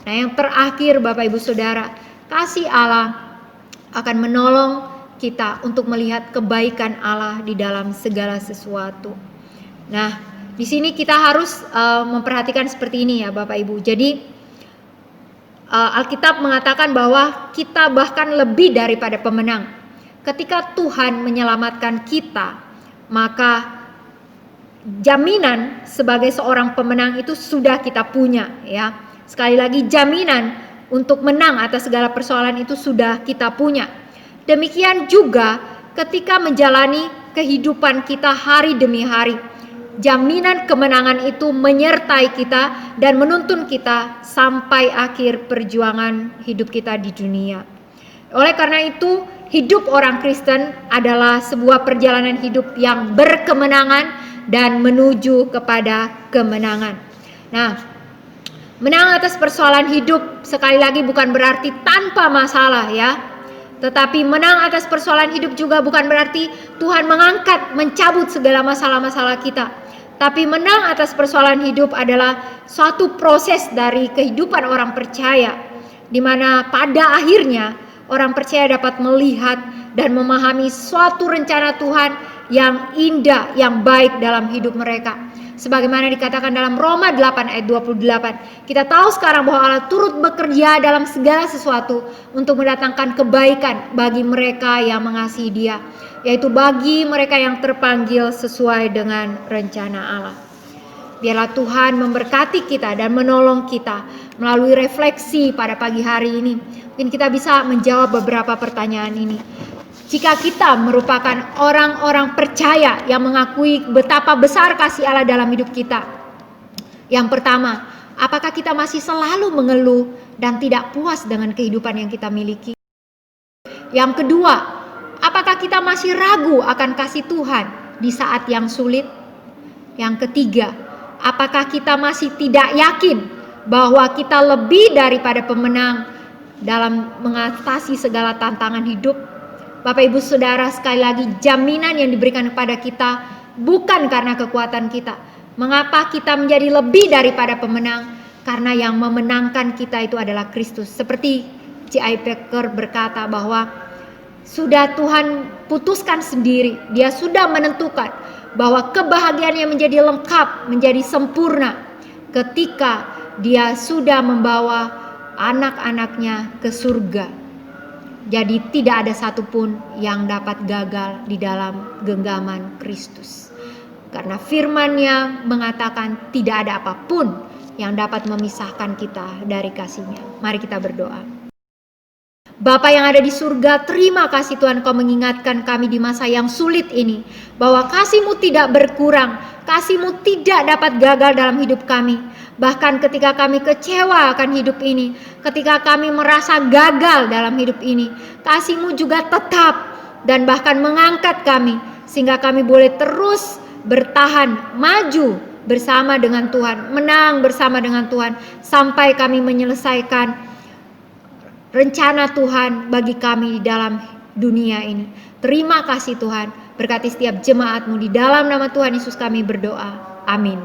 Nah, yang terakhir Bapak Ibu Saudara, kasih Allah akan menolong kita untuk melihat kebaikan Allah di dalam segala sesuatu. Nah, di sini kita harus memperhatikan seperti ini ya Bapak Ibu. Jadi Alkitab mengatakan bahwa kita bahkan lebih daripada pemenang. Ketika Tuhan menyelamatkan kita, maka jaminan sebagai seorang pemenang itu sudah kita punya ya. Sekali lagi, jaminan untuk menang atas segala persoalan itu sudah kita punya. Demikian juga ketika menjalani kehidupan kita hari demi hari, jaminan kemenangan itu menyertai kita dan menuntun kita sampai akhir perjuangan hidup kita di dunia. Oleh karena itu, hidup orang Kristen adalah sebuah perjalanan hidup yang berkemenangan dan menuju kepada kemenangan. Nah, menang atas persoalan hidup sekali lagi bukan berarti tanpa masalah ya. Tetapi menang atas persoalan hidup juga bukan berarti Tuhan mengangkat, mencabut segala masalah-masalah kita. Tapi menang atas persoalan hidup adalah suatu proses dari kehidupan orang percaya, di mana pada akhirnya orang percaya dapat melihat dan memahami suatu rencana Tuhan yang indah, yang baik dalam hidup mereka. Sebagaimana dikatakan dalam Roma 8 ayat 28. Kita tahu sekarang bahwa Allah turut bekerja dalam segala sesuatu untuk mendatangkan kebaikan bagi mereka yang mengasihi Dia, yaitu bagi mereka yang terpanggil sesuai dengan rencana Allah. Biarlah Tuhan memberkati kita dan menolong kita melalui refleksi pada pagi hari ini. Mungkin kita bisa menjawab beberapa pertanyaan ini. Jika kita merupakan orang-orang percaya yang mengakui betapa besar kasih Allah dalam hidup kita. Yang pertama, apakah kita masih selalu mengeluh dan tidak puas dengan kehidupan yang kita miliki? Yang kedua, apakah kita masih ragu akan kasih Tuhan di saat yang sulit? Yang ketiga, apakah kita masih tidak yakin bahwa kita lebih daripada pemenang dalam mengatasi segala tantangan hidup? Bapak Ibu Saudara, sekali lagi jaminan yang diberikan kepada kita bukan karena kekuatan kita. Mengapa kita menjadi lebih daripada pemenang? Karena yang memenangkan kita itu adalah Kristus. Seperti C.I. Packer berkata bahwa sudah Tuhan putuskan sendiri, Dia sudah menentukan bahwa kebahagiaannya menjadi lengkap, menjadi sempurna ketika Dia sudah membawa anak-anaknya ke surga. Jadi tidak ada satupun yang dapat gagal di dalam genggaman Kristus. Karena firman-Nya mengatakan tidak ada apapun yang dapat memisahkan kita dari kasih-Nya. Mari kita berdoa. Bapa yang ada di surga, terima kasih Tuhan Kau mengingatkan kami di masa yang sulit ini. Bahwa kasih-Mu tidak berkurang, kasih-Mu tidak dapat gagal dalam hidup kami. Bahkan ketika kami kecewa akan hidup ini, ketika kami merasa gagal dalam hidup ini, kasih-Mu juga tetap dan bahkan mengangkat kami, sehingga kami boleh terus bertahan, maju bersama dengan Tuhan, menang bersama dengan Tuhan, sampai kami menyelesaikan rencana Tuhan bagi kami di dalam dunia ini. Terima kasih Tuhan, berkati setiap jemaat-Mu di dalam nama Tuhan Yesus kami berdoa. Amin.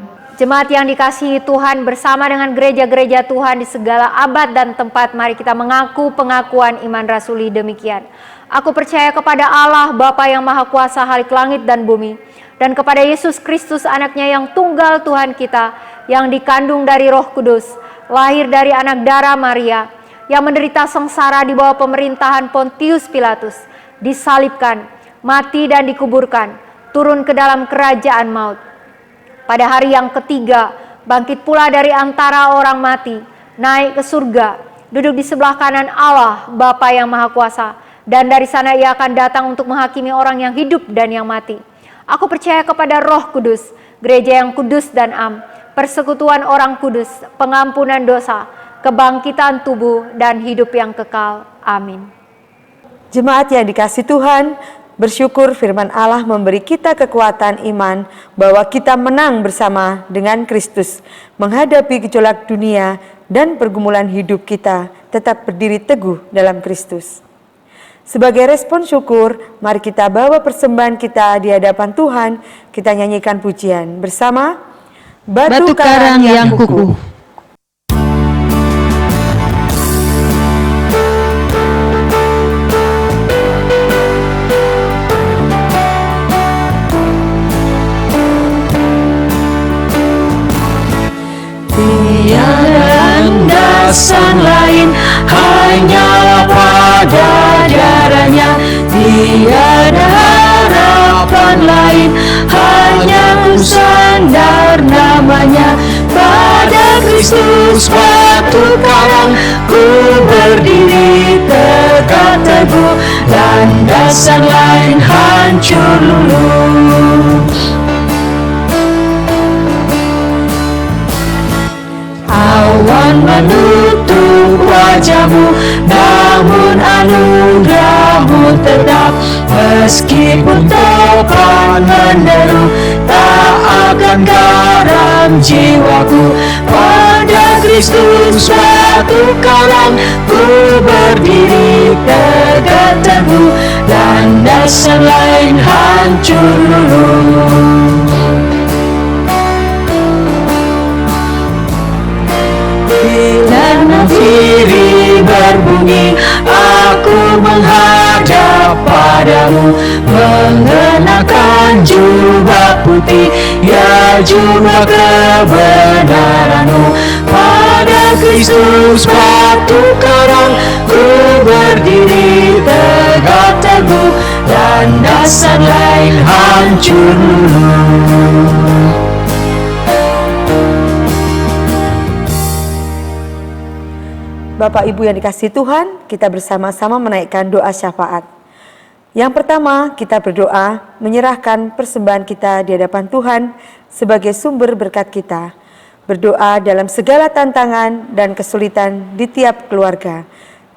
Jemaat yang dikasihi Tuhan, bersama dengan gereja-gereja Tuhan di segala abad dan tempat, mari kita mengaku pengakuan iman rasuli demikian. Aku percaya kepada Allah, Bapa yang Maha Kuasa Halik langit dan bumi, dan kepada Yesus Kristus anaknya yang tunggal Tuhan kita, yang dikandung dari Roh Kudus, lahir dari anak darah Maria, yang menderita sengsara di bawah pemerintahan Pontius Pilatus, disalibkan, mati dan dikuburkan, turun ke dalam kerajaan maut. Pada hari yang ketiga, bangkit pula dari antara orang mati, naik ke surga, duduk di sebelah kanan Allah, Bapa yang Maha Kuasa, dan dari sana ia akan datang untuk menghakimi orang yang hidup dan yang mati. Aku percaya kepada Roh Kudus, gereja yang kudus dan am, persekutuan orang kudus, pengampunan dosa, kebangkitan tubuh, dan hidup yang kekal. Amin. Jemaat yang dikasihi Tuhan, bersyukur firman Allah memberi kita kekuatan iman bahwa kita menang bersama dengan Kristus menghadapi gejolak dunia dan pergumulan hidup kita tetap berdiri teguh dalam Kristus. Sebagai respon syukur, mari kita bawa persembahan kita di hadapan Tuhan. Kita nyanyikan pujian bersama Batu Karang yang Kukuh. Tiada landasan lain, hanya pada darahnya. Tiada harapan lain, hanya ku sandar namanya. Pada Kristus batu karang, ku berdiri tegak teguh. Landasan lain hancur luluh. Awan menutup wajahmu, namun anugerahmu tetap. Meskipun topan menderu, tak akan garam jiwaku. Pada Kristus batu karang, ku berdiri tegak teguh. Landasan lain hancur luluh. Bila nafiri berbunyi, aku menghadap padamu, mengenakan jubah putih, ya jubah kebenaranmu. Pada Kristus batu karang, ku berdiri tegak teguh. Landasan lain hancur luluh. Bapak Ibu yang dikasihi Tuhan, kita bersama-sama menaikkan doa syafaat. Yang pertama, kita berdoa menyerahkan persembahan kita di hadapan Tuhan sebagai sumber berkat kita. Berdoa dalam segala tantangan dan kesulitan di tiap keluarga.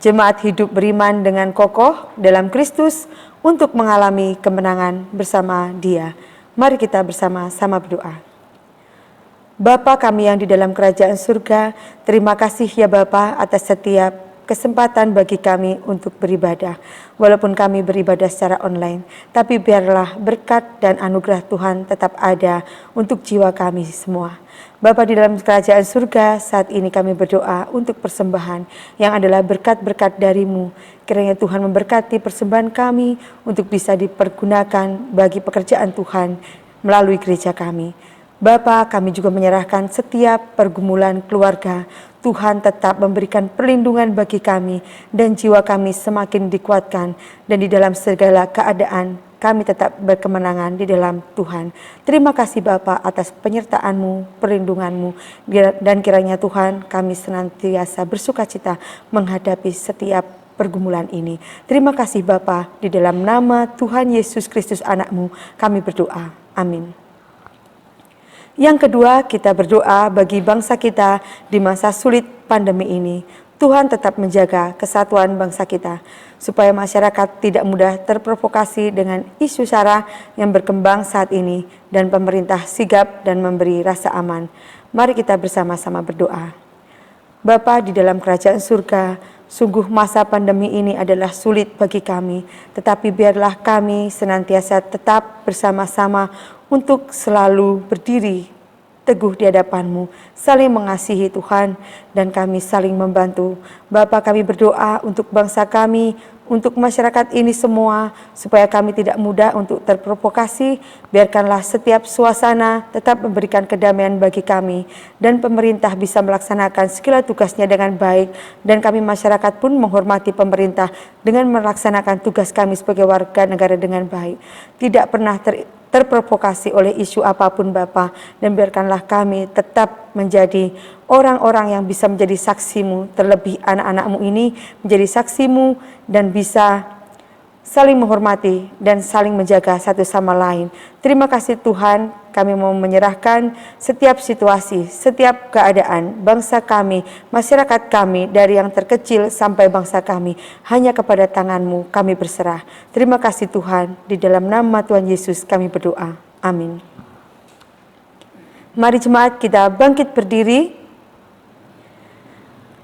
Jemaat hidup beriman dengan kokoh dalam Kristus untuk mengalami kemenangan bersama Dia. Mari kita bersama-sama berdoa. Bapa kami yang di dalam kerajaan surga, terima kasih ya Bapa atas setiap kesempatan bagi kami untuk beribadah. Walaupun kami beribadah secara online, tapi biarlah berkat dan anugerah Tuhan tetap ada untuk jiwa kami semua. Bapa di dalam kerajaan surga, saat ini kami berdoa untuk persembahan yang adalah berkat-berkat dari-Mu. Kiranya Tuhan memberkati persembahan kami untuk bisa dipergunakan bagi pekerjaan Tuhan melalui gereja kami. Bapa, kami juga menyerahkan setiap pergumulan keluarga. Tuhan tetap memberikan perlindungan bagi kami dan jiwa kami semakin dikuatkan. Dan di dalam segala keadaan kami tetap berkemenangan di dalam Tuhan. Terima kasih Bapa atas penyertaan-Mu, perlindungan-Mu. Dan kiranya Tuhan kami senantiasa bersukacita menghadapi setiap pergumulan ini. Terima kasih Bapa, di dalam nama Tuhan Yesus Kristus anak-Mu kami berdoa. Amin. Yang kedua, kita berdoa bagi bangsa kita di masa sulit pandemi ini. Tuhan tetap menjaga kesatuan bangsa kita, supaya masyarakat tidak mudah terprovokasi dengan isu sara yang berkembang saat ini, dan pemerintah sigap dan memberi rasa aman. Mari kita bersama-sama berdoa. Bapa di dalam kerajaan surga, sungguh masa pandemi ini adalah sulit bagi kami, tetapi biarlah kami senantiasa tetap bersama-sama untuk selalu berdiri teguh di hadapan-Mu, saling mengasihi Tuhan, dan kami saling membantu. Bapa, kami berdoa untuk bangsa kami, untuk masyarakat ini semua, supaya kami tidak mudah untuk terprovokasi. Biarkanlah setiap suasana tetap memberikan kedamaian bagi kami, dan pemerintah bisa melaksanakan segala tugasnya dengan baik, dan kami masyarakat pun menghormati pemerintah dengan melaksanakan tugas kami sebagai warga negara dengan baik. Tidak pernah terprovokasi oleh isu apapun Bapa, dan biarkanlah kami tetap menjadi orang-orang yang bisa menjadi saksi-Mu, terlebih anak-anak-Mu ini menjadi saksi-Mu dan bisa saling menghormati dan saling menjaga satu sama lain. Terima kasih Tuhan, kami mau menyerahkan setiap situasi, setiap keadaan bangsa kami, masyarakat kami, dari yang terkecil sampai bangsa kami, hanya kepada tangan-Mu kami berserah. Terima kasih Tuhan, di dalam nama Tuhan Yesus kami berdoa. Amin. Mari jemaat kita bangkit berdiri.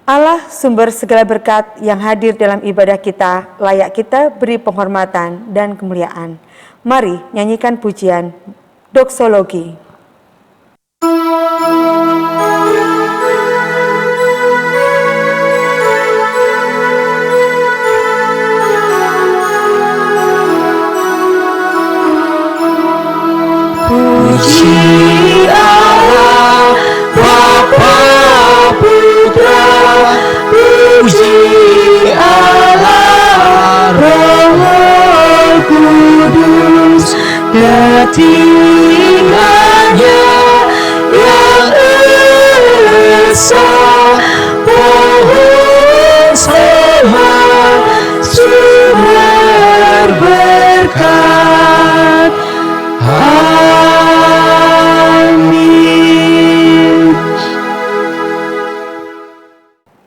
Allah sumber segala berkat yang hadir dalam ibadah kita, layak kita beri penghormatan dan kemuliaan. Mari nyanyikan pujian doksologi. Puji Allah, Bapa, Putra, puji Allah, Roh Kudus, ketinggiannya yang esa, pohon selma, sumber berkat. Amin.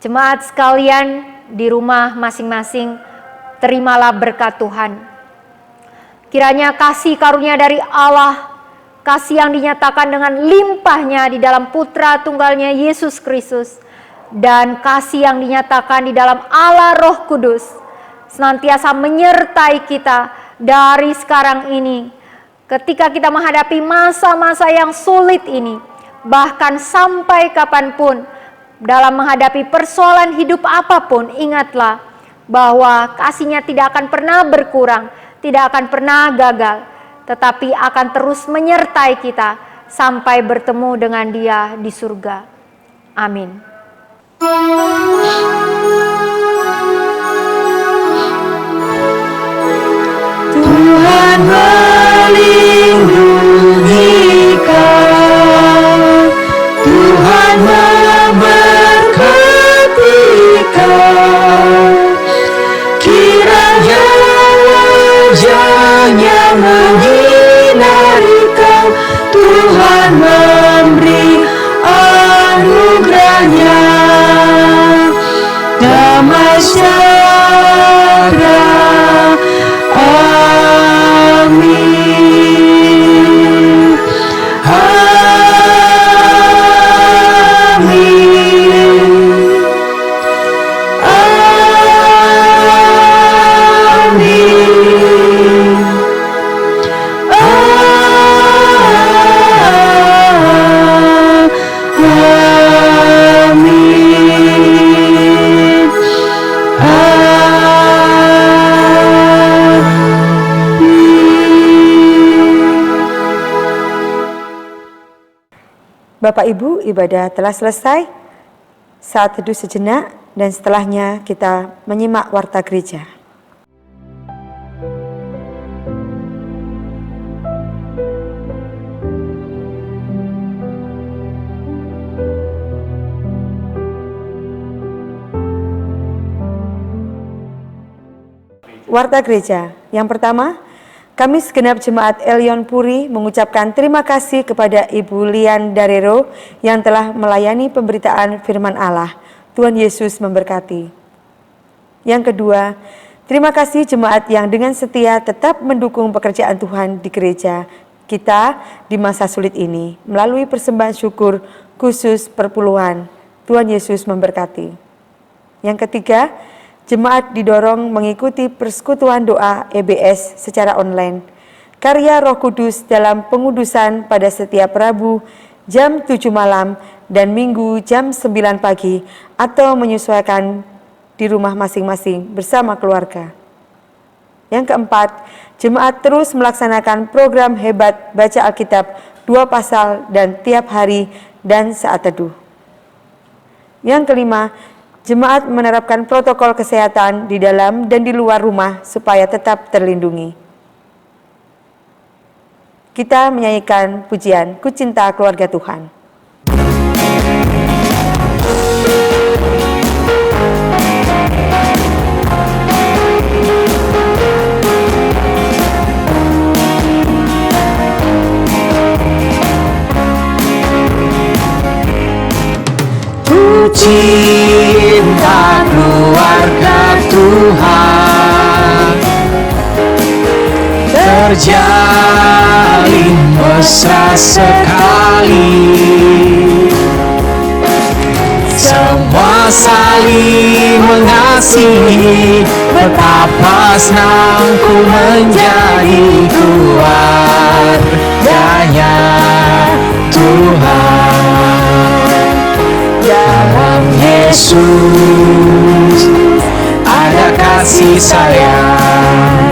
Jemaat sekalian di rumah masing-masing, terimalah berkat Tuhan. Kiranya kasih karunia dari Allah, kasih yang dinyatakan dengan limpahnya di dalam Putra Tunggalnya Yesus Kristus, dan kasih yang dinyatakan di dalam Allah Roh Kudus, senantiasa menyertai kita dari sekarang ini, ketika kita menghadapi masa-masa yang sulit ini, bahkan sampai kapanpun. Dalam menghadapi persoalan hidup apapun, ingatlah bahwa kasih-Nya tidak akan pernah berkurang, tidak akan pernah gagal, tetapi akan terus menyertai kita sampai bertemu dengan Dia di surga. Amin. Tuhan melindungi kau, Tuhan memberkati kau, kiranya wajah-Nya menyinari kau, Tuhan memberi anugerah-Nya, damai sejahtera. Amin. Bapak Ibu, ibadah telah selesai. Saat teduh sejenak dan setelahnya kita menyimak warta gereja. Warta gereja yang pertama, kami segenap jemaat Elion Puri mengucapkan terima kasih kepada Ibu Lian Darero yang telah melayani pemberitaan firman Allah. Tuhan Yesus memberkati. Yang kedua, terima kasih jemaat yang dengan setia tetap mendukung pekerjaan Tuhan di gereja kita di masa sulit ini melalui persembahan syukur khusus perpuluhan. Tuhan Yesus memberkati. Yang ketiga, jemaat didorong mengikuti persekutuan doa EBS secara online. Karya Roh Kudus dalam pengudusan pada setiap Rabu jam 7 malam, dan Minggu jam 9 pagi, atau menyesuaikan di rumah masing-masing bersama keluarga. Yang keempat, jemaat terus melaksanakan program hebat baca Alkitab 2 pasal dan tiap hari dan saat teduh. Yang kelima, jemaat menerapkan protokol kesehatan di dalam dan di luar rumah supaya tetap terlindungi. Kita menyanyikan pujian Ku Cinta Keluarga Tuhan. Ku cinta keluarga Tuhan, terjalin mesra sekali. Semua saling mengasihi, betapa senang ku menjadi keluarganya Tuhan. Dalam Yesus ada kasih sayang.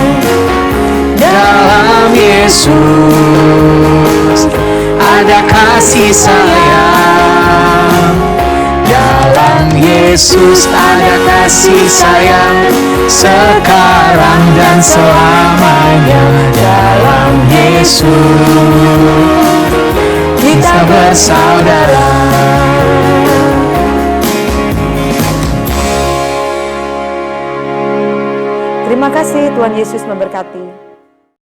Dalam Yesus ada kasih sayang. Dalam Yesus ada kasih sayang, sekarang dan selamanya. Dalam Yesus kita bersaudara. Terima kasih, Tuhan Yesus memberkati.